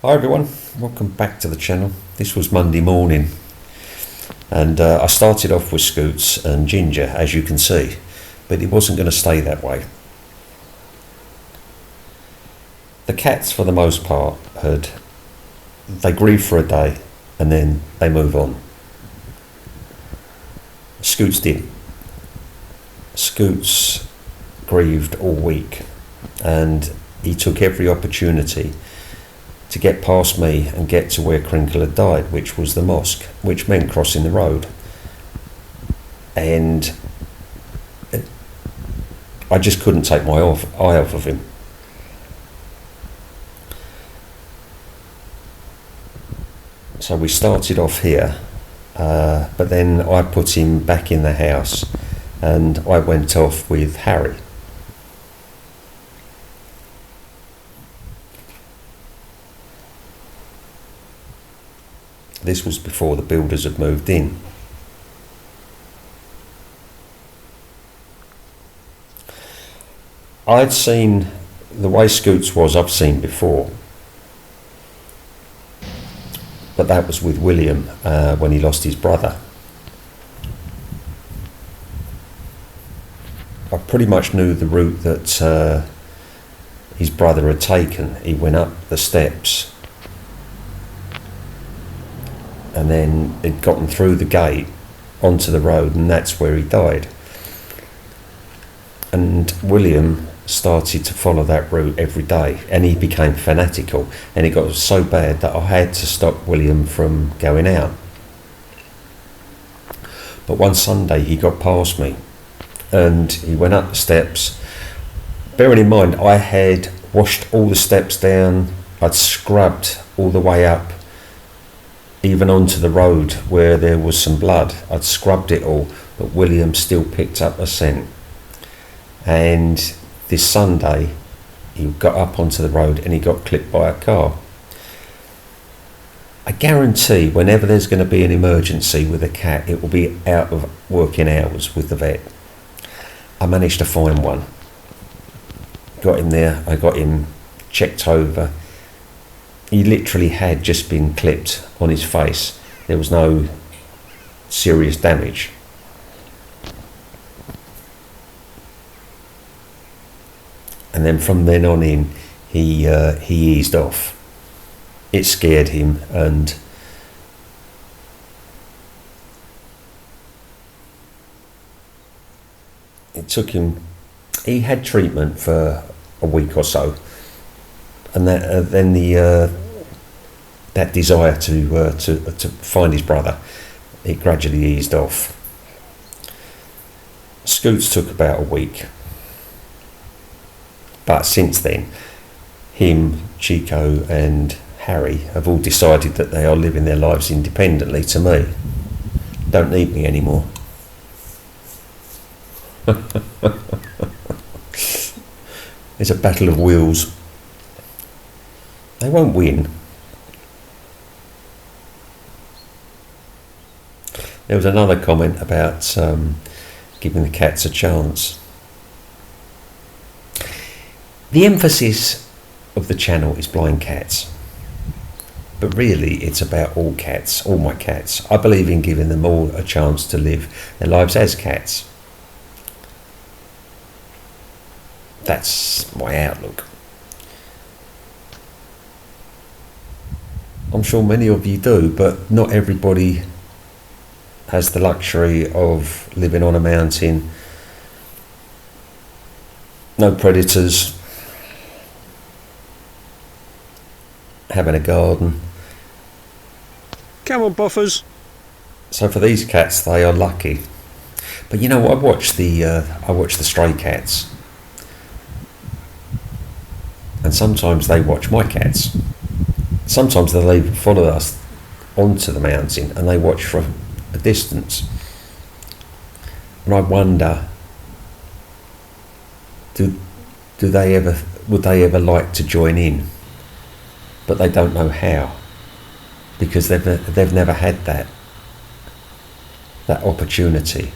Hi everyone, welcome back to the channel. This was Monday morning and I started off with Scoots and Ginger, as you can see, but it wasn't going to stay that way. The cats, for the most part, they grieve for a day and then they move on. Scoots didn't. Scoots grieved all week and he took every opportunity to get past me and get to where Crinkle had died, which was the mosque, which meant crossing the road. And I just couldn't take my eye off of him. So we started off here, but then I put him back in the house and I went off with Harry. This was before the builders had moved in. I'd seen the way Scoots was, I've seen before. But that was with William when he lost his brother. I pretty much knew the route that his brother had taken. He went up the steps and then he'd gotten through the gate onto the road, and that's where he died. And William started to follow that route every day, and he became fanatical, and it got so bad that I had to stop William from going out. But one Sunday he got past me and he went up the steps. Bearing in mind, I had washed all the steps down, I'd scrubbed all the way up, even onto the road where there was some blood. I'd scrubbed it all, but William still picked up a scent. And this Sunday, he got up onto the road and he got clipped by a car. I guarantee whenever there's going to be an emergency with a cat, it will be out of working hours with the vet. I managed to find one. Got him there, I got him checked over. He literally had just been clipped on his face. There was no serious damage. And then from then on in, he eased off. It scared him, and it took him. He had treatment for a week or so, and then that desire to find his brother, it gradually eased off. Scoots took about a week, but since then, him, Chico and Harry have all decided that they are living their lives independently to me. Don't need me anymore. It's a battle of wills. They won't win. There was another comment about giving the cats a chance. The emphasis of the channel is blind cats, but really it's about all cats, all my cats. I believe in giving them all a chance to live their lives as cats. That's my outlook. I'm sure many of you do, but not everybody has the luxury of living on a mountain, no predators, having a garden. Come on, buffers. So for these cats, they are lucky. But you know, I watch the stray cats, and sometimes they watch my cats. Sometimes they'll even follow us onto the mountain and they watch from a distance. And I wonder, would they ever like to join in? But they don't know how, because they've never had that opportunity.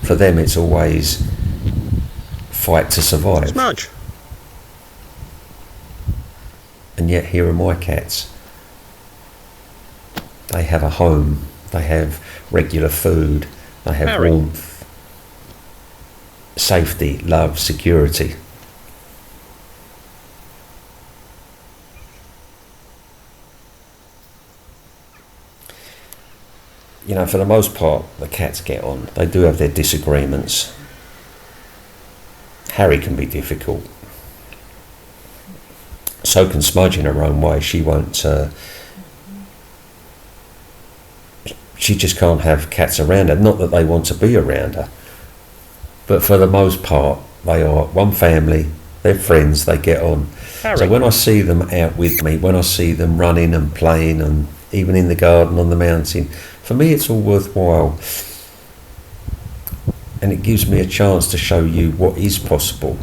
For them, it's always fight to survive. Smudge. And And yet here are my cats. They have a home, they have regular food, they have Harry. warmth, safety, love, security. You know, for the most part, the cats get on. They do have their disagreements. Harry can be difficult. So can Smudge in her own way. She won't... she just can't have cats around her. Not that they want to be around her. But for the most part, they are one family. They're friends. They get on. Harry. So when I see them out with me, when I see them running and playing and even in the garden on the mountain, for me it's all worthwhile. And it gives me a chance to show you what is possible.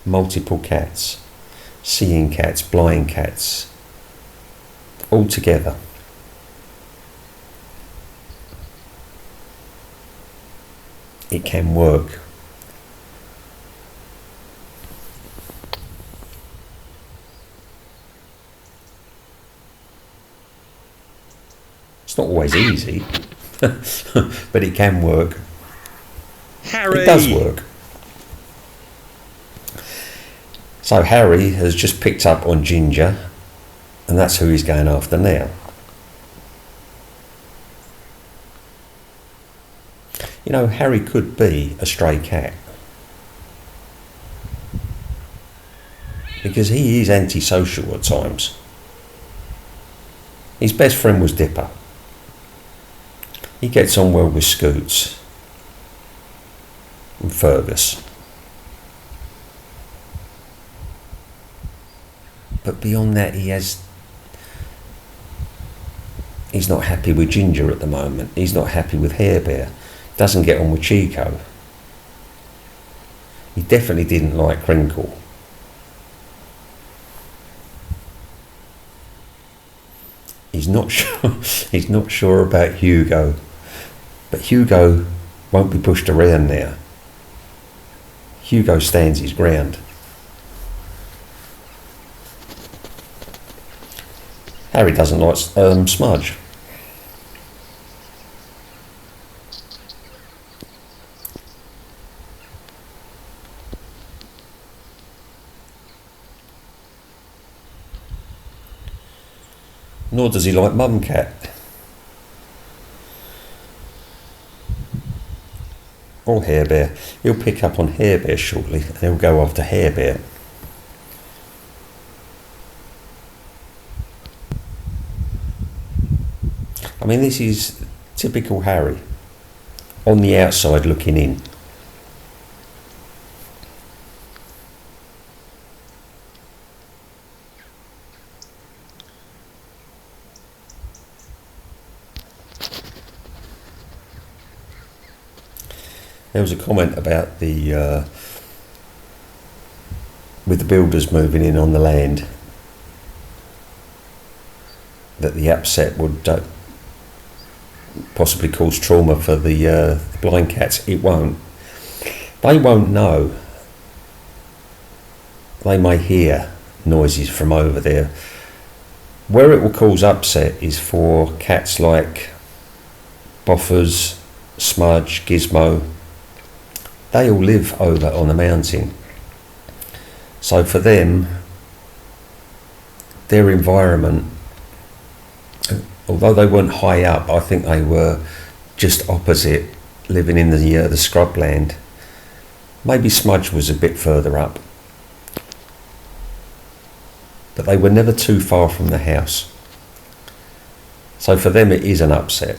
Multiple cats, seeing cats, blind cats, all together. It can work. It's not always easy, but it can work. Harry. It does work. So Harry has just picked up on Ginger, and that's who he's going after now. You know, Harry could be a stray cat, because he is antisocial at times. His best friend was Dipper. He gets on well with Scoots and Fergus. But beyond that, he's not happy with Ginger at the moment. He's not happy with Hair Bear. Doesn't get on with Chico. He definitely didn't like Crinkle. He's not sure. He's not sure about Hugo. But Hugo won't be pushed around now. Hugo stands his ground. Harry doesn't like Smudge. Nor does he like Mum Cat. Or Hair Bear. He'll pick up on Hair Bear shortly and he'll go after Hair Bear. I mean, this is typical Harry, on the outside looking in. There was a comment about the with the builders moving in on the land, that the upset would possibly cause trauma for the blind cats. It won't. They won't know. They may hear noises from over there. Where it will cause upset is for cats like Boffers, Smudge, Gizmo. They all live over on the mountain. So for them, their environment, although they weren't high up, I think they were just opposite, living in the scrubland. Maybe Smudge was a bit further up. But they were never too far from the house. So for them it is an upset.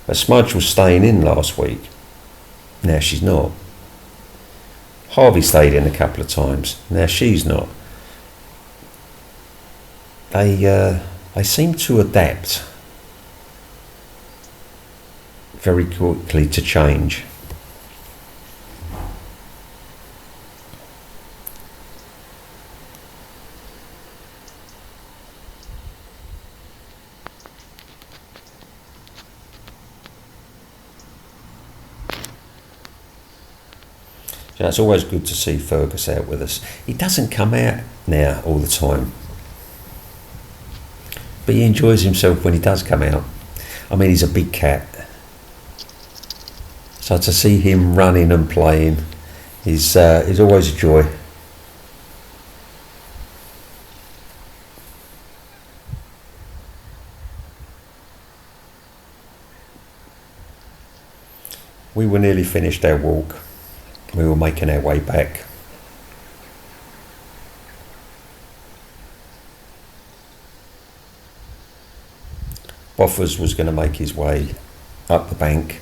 But Smudge was staying in last week. Now she's not. Harvey stayed in a couple of times. Now she's not. They seem to adapt very quickly to change. You know, it's always good to see Fergus out with us. He doesn't come out now all the time, but he enjoys himself when he does come out. I mean, he's a big cat, so to see him running and playing is always a joy. We were nearly finished our walk. We were making our way back. Boffers was going to make his way up the bank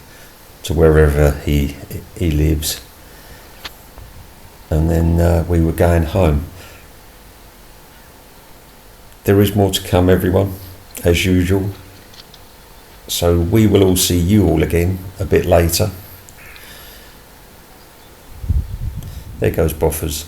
to wherever he lives, and then we were going home. There is more to come, everyone, as usual. So we will all see you all again a bit later. There goes Boffers.